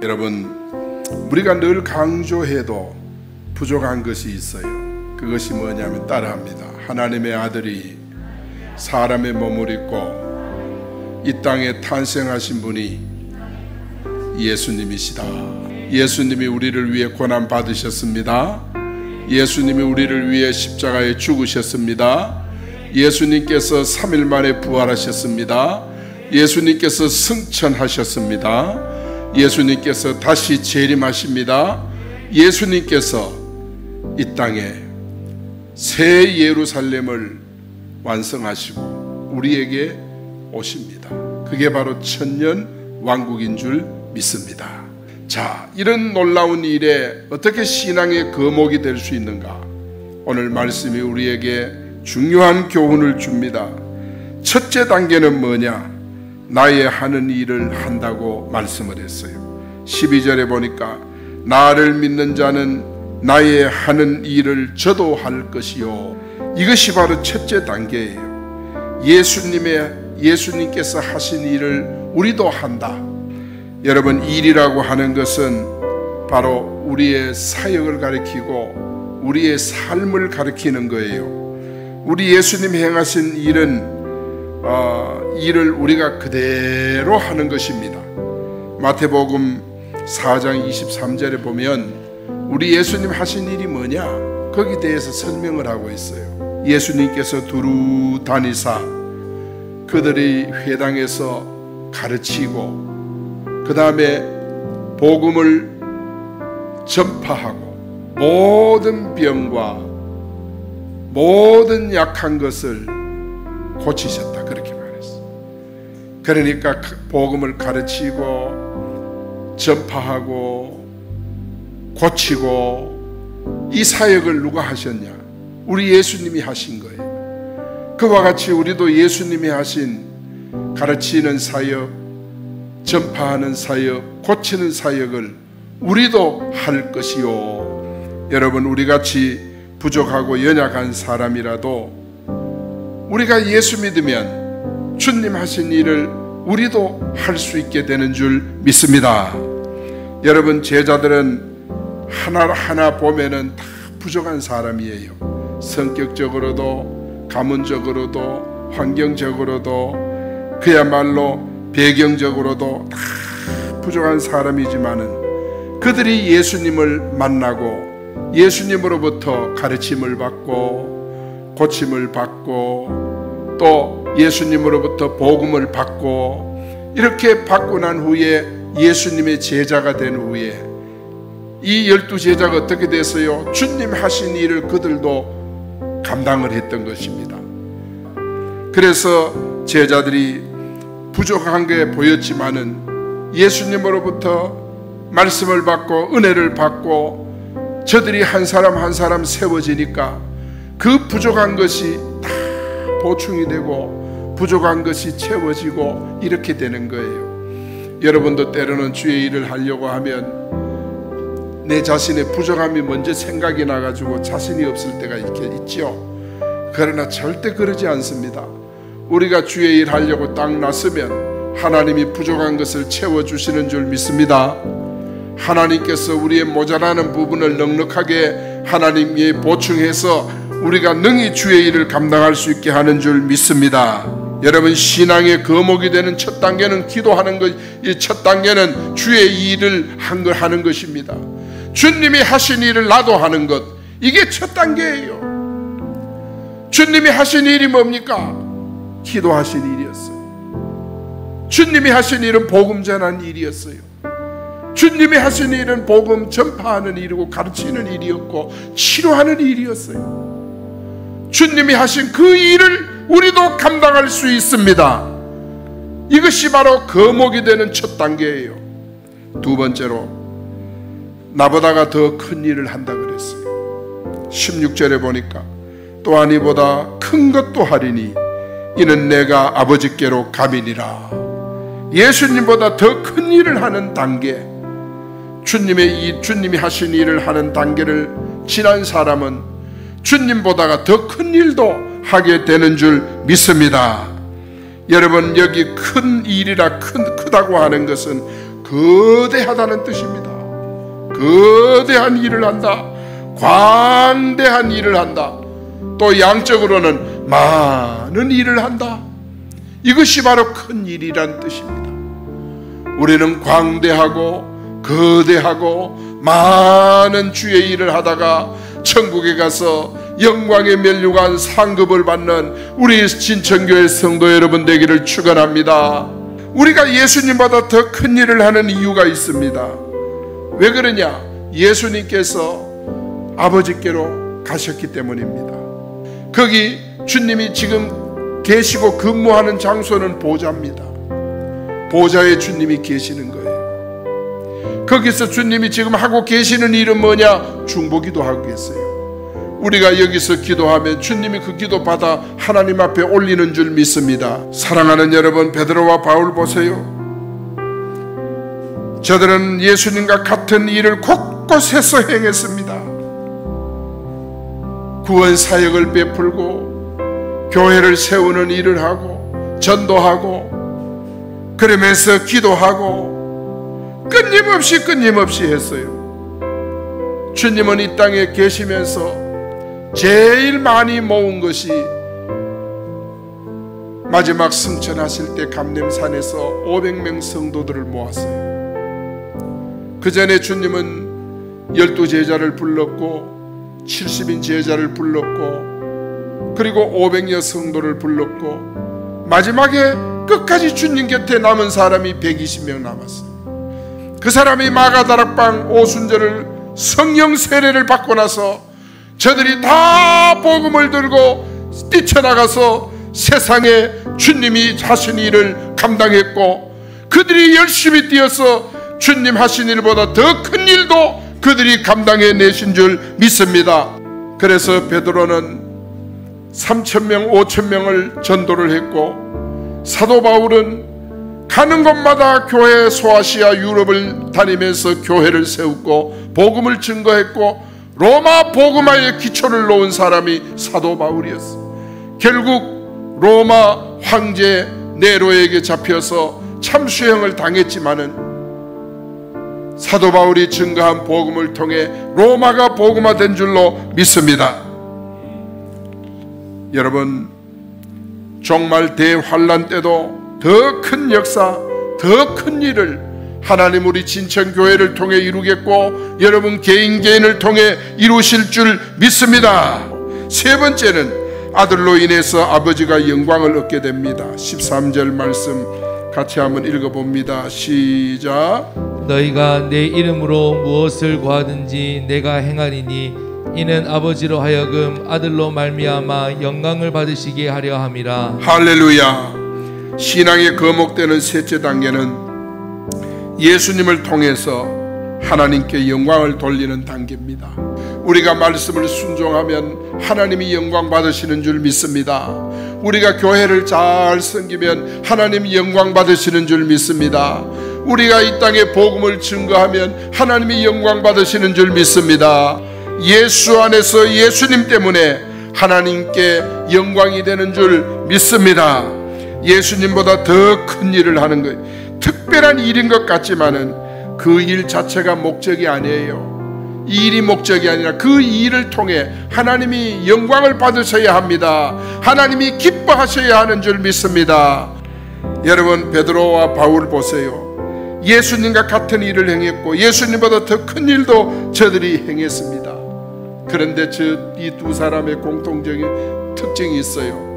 여러분, 우리가 늘 강조해도 부족한 것이 있어요. 그것이 뭐냐면 따라합니다. 하나님의 아들이 사람의 몸을 입고 이 땅에 탄생하신 분이 예수님이시다. 예수님이 우리를 위해 고난 받으셨습니다. 예수님이 우리를 위해 십자가에 죽으셨습니다. 예수님께서 3일 만에 부활하셨습니다. 예수님께서 승천하셨습니다. 예수님께서 다시 재림하십니다. 예수님께서 이 땅에 새 예루살렘을 완성하시고 우리에게 오십니다. 그게 바로 천년 왕국인 줄 믿습니다. 자, 이런 놀라운 일에 어떻게 신앙의 거목이 될 수 있는가? 오늘 말씀이 우리에게 중요한 교훈을 줍니다. 첫째 단계는 뭐냐? 나의 하는 일을 한다고 말씀을 했어요. 12절에 보니까 나를 믿는 자는 나의 하는 일을 저도 할 것이요. 이것이 바로 첫째 단계예요. 예수님께서 하신 일을 우리도 한다. 여러분, 일이라고 하는 것은 바로 우리의 사역을 가리키고 우리의 삶을 가리키는 거예요. 우리 예수님 행하신 일을 우리가 그대로 하는 것입니다. 마태복음 4장 23절에 보면 우리 예수님 하신 일이 뭐냐? 거기에 대해서 설명을 하고 있어요. 예수님께서 두루 다니사 그들이 회당에서 가르치고 그 다음에 복음을 전파하고 모든 병과 모든 약한 것을 고치셨다, 그렇게 말했어요. 그러니까 복음을 가르치고 전파하고 고치고 이 사역을 누가 하셨냐? 우리 예수님이 하신 거예요. 그와 같이 우리도 예수님이 하신 가르치는 사역, 전파하는 사역, 고치는 사역을 우리도 할 것이요. 여러분, 우리같이 부족하고 연약한 사람이라도 우리가 예수 믿으면 주님 하신 일을 우리도 할 수 있게 되는 줄 믿습니다. 여러분, 제자들은 하나하나 보면은 다 부족한 사람이에요. 성격적으로도 가문적으로도 환경적으로도 그야말로 배경적으로도 다 부족한 사람이지만은 그들이 예수님을 만나고 예수님으로부터 가르침을 받고 고침을 받고 또 예수님으로부터 복음을 받고 이렇게 받고 난 후에 예수님의 제자가 된 후에 이 12제자가 어떻게 됐어요? 주님 하신 일을 그들도 감당을 했던 것입니다. 그래서 제자들이 부족한 게 보였지만은 예수님으로부터 말씀을 받고 은혜를 받고 저들이 한 사람 한 사람 세워지니까 그 부족한 것이 다 보충이 되고 부족한 것이 채워지고 이렇게 되는 거예요. 여러분도 때로는 주의 일을 하려고 하면 내 자신의 부족함이 먼저 생각이 나가지고 자신이 없을 때가 이렇게 있죠. 그러나 절대 그러지 않습니다. 우리가 주의 일 하려고 딱 나서면 하나님이 부족한 것을 채워주시는 줄 믿습니다. 하나님께서 우리의 모자라는 부분을 넉넉하게 하나님이 보충해서 우리가 능히 주의 일을 감당할 수 있게 하는 줄 믿습니다. 여러분, 신앙의 거목이 되는 첫 단계는 기도하는 것, 이 첫 단계는 주의 일을 하는 것입니다. 주님이 하신 일을 나도 하는 것, 이게 첫 단계예요. 주님이 하신 일이 뭡니까? 기도하신 일이었어요. 주님이 하신 일은 복음 전하는 일이었어요. 주님이 하신 일은 복음 전파하는 일이고 가르치는 일이었고 치료하는 일이었어요. 주님이 하신 그 일을 우리도 감당할 수 있습니다. 이것이 바로 거목이 되는 첫 단계예요. 두 번째로 나보다가 더 큰 일을 한다 그랬어요. 16절에 보니까 또한 이보다 큰 것도 하리니 이는 내가 아버지께로 가미니라. 예수님보다 더 큰 일을 하는 단계, 주님이 하신 일을 하는 단계를 지난 사람은 주님보다가 더 큰 일도 하게 되는 줄 믿습니다. 여러분, 여기 큰 일이라 크다고 하는 것은 거대하다는 뜻입니다. 거대한 일을 한다, 광대한 일을 한다, 또 양적으로는 많은 일을 한다. 이것이 바로 큰 일이란 뜻입니다. 우리는 광대하고 거대하고 많은 주의 일을 하다가 천국에 가서 영광의 면류관 상급을 받는 우리 진천교회 성도 여러분 되기를 축원합니다. 우리가 예수님보다 더 큰 일을 하는 이유가 있습니다. 왜 그러냐? 예수님께서 아버지께로 가셨기 때문입니다. 거기 주님이 지금 계시고 근무하는 장소는 보좌입니다. 보좌에 주님이 계시는 거예요. 거기서 주님이 지금 하고 계시는 일은 뭐냐? 중보기도 하고 계세요. 우리가 여기서 기도하면 주님이 그 기도 받아 하나님 앞에 올리는 줄 믿습니다. 사랑하는 여러분, 베드로와 바울 보세요. 저들은 예수님과 같은 일을 곳곳에서 행했습니다. 구원 사역을 베풀고 교회를 세우는 일을 하고 전도하고 그러면서 기도하고 끊임없이 했어요. 주님은 이 땅에 계시면서 제일 많이 모은 것이 마지막 승천하실 때 감람산에서 500명 성도들을 모았어요. 그 전에 주님은 12제자를 불렀고 70인 제자를 불렀고 그리고 500여 성도를 불렀고 마지막에 끝까지 주님 곁에 남은 사람이 120명 남았어요. 그 사람이 마가다락방 오순절을 성령 세례를 받고 나서 저들이 다 복음을 들고 뛰쳐나가서 세상에 주님이 하신 일을 감당했고 그들이 열심히 뛰어서 주님 하신 일보다 더 큰 일도 그들이 감당해 내신 줄 믿습니다. 그래서 베드로는 3,000명 5,000명을 전도를 했고 사도 바울은 가는 곳마다 교회 소아시아 유럽을 다니면서 교회를 세웠고 복음을 증거했고 로마 복음화의 기초를 놓은 사람이 사도 바울이었어. 결국 로마 황제 네로에게 잡혀서 참수형을 당했지만은 사도 바울이 증거한 복음을 통해 로마가 복음화된 줄로 믿습니다. 여러분, 종말 대환란 때도 더 큰 역사, 더 큰 일을 하나님 우리 진천교회를 통해 이루겠고 여러분 개인을 통해 이루실 줄 믿습니다. 세 번째는 아들로 인해서 아버지가 영광을 얻게 됩니다. 13절 말씀 같이 한번 읽어봅니다. 시작. 너희가 내 이름으로 무엇을 구하든지 내가 행하리니 이는 아버지로 하여금 아들로 말미암아 영광을 받으시게 하려 함이라. 할렐루야. 신앙의 거목되는 셋째 단계는 예수님을 통해서 하나님께 영광을 돌리는 단계입니다. 우리가 말씀을 순종하면 하나님이 영광 받으시는 줄 믿습니다. 우리가 교회를 잘 섬기면 하나님이 영광 받으시는 줄 믿습니다. 우리가 이 땅에 복음을 증거하면 하나님이 영광 받으시는 줄 믿습니다. 예수 안에서 예수님 때문에 하나님께 영광이 되는 줄 믿습니다. 예수님보다 더 큰 일을 하는 거예요. 특별한 일인 것 같지만은 그 일 자체가 목적이 아니에요. 이 일이 목적이 아니라 그 일을 통해 하나님이 영광을 받으셔야 합니다. 하나님이 기뻐하셔야 하는 줄 믿습니다. 여러분, 베드로와 바울 보세요. 예수님과 같은 일을 행했고 예수님보다 더 큰 일도 저들이 행했습니다. 그런데 이 두 사람의 공통적인 특징이 있어요.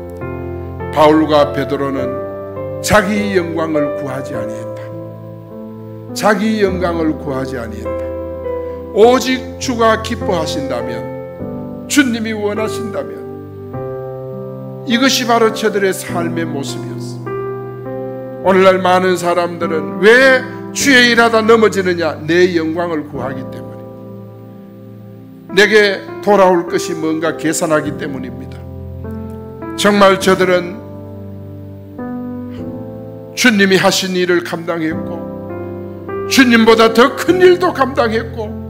바울과 베드로는 자기 영광을 구하지 아니했다. 자기 영광을 구하지 아니했다. 오직 주가 기뻐하신다면, 주님이 원하신다면, 이것이 바로 저들의 삶의 모습이었어. 오늘날 많은 사람들은 왜 주의 일하다 넘어지느냐? 내 영광을 구하기 때문에, 내게 돌아올 것이 뭔가 계산하기 때문입니다. 정말 저들은 주님이 하신 일을 감당했고 주님보다 더 큰 일도 감당했고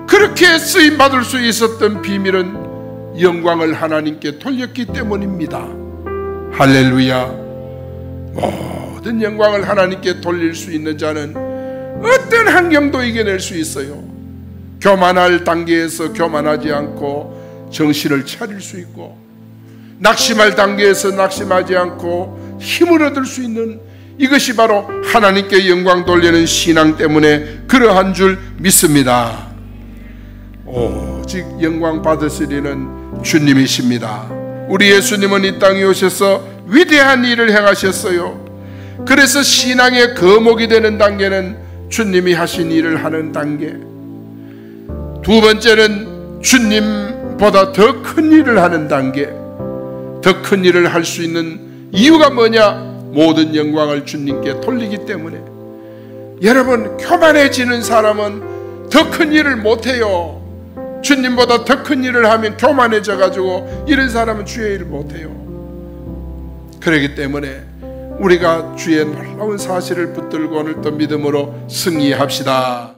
그렇게 쓰임받을 수 있었던 비밀은 영광을 하나님께 돌렸기 때문입니다. 할렐루야. 모든 영광을 하나님께 돌릴 수 있는 자는 어떤 환경도 이겨낼 수 있어요. 교만할 단계에서 교만하지 않고 정신을 차릴 수 있고, 낙심할 단계에서 낙심하지 않고 힘을 얻을 수 있는, 이것이 바로 하나님께 영광 돌리는 신앙 때문에 그러한 줄 믿습니다. 오직 영광 받으시리는 주님이십니다. 우리 예수님은 이 땅에 오셔서 위대한 일을 행하셨어요. 그래서 신앙의 거목이 되는 단계는 주님이 하신 일을 하는 단계, 두 번째는 주님보다 더 큰 일을 하는 단계. 더 큰 일을 할 수 있는 이유가 뭐냐? 모든 영광을 주님께 돌리기 때문에. 여러분, 교만해지는 사람은 더 큰 일을 못해요. 주님보다 더 큰 일을 하면 교만해져 가지고 이런 사람은 주의 일을 못해요. 그렇기 때문에 우리가 주의 놀라운 사실을 붙들고 오늘 또 믿음으로 승리합시다.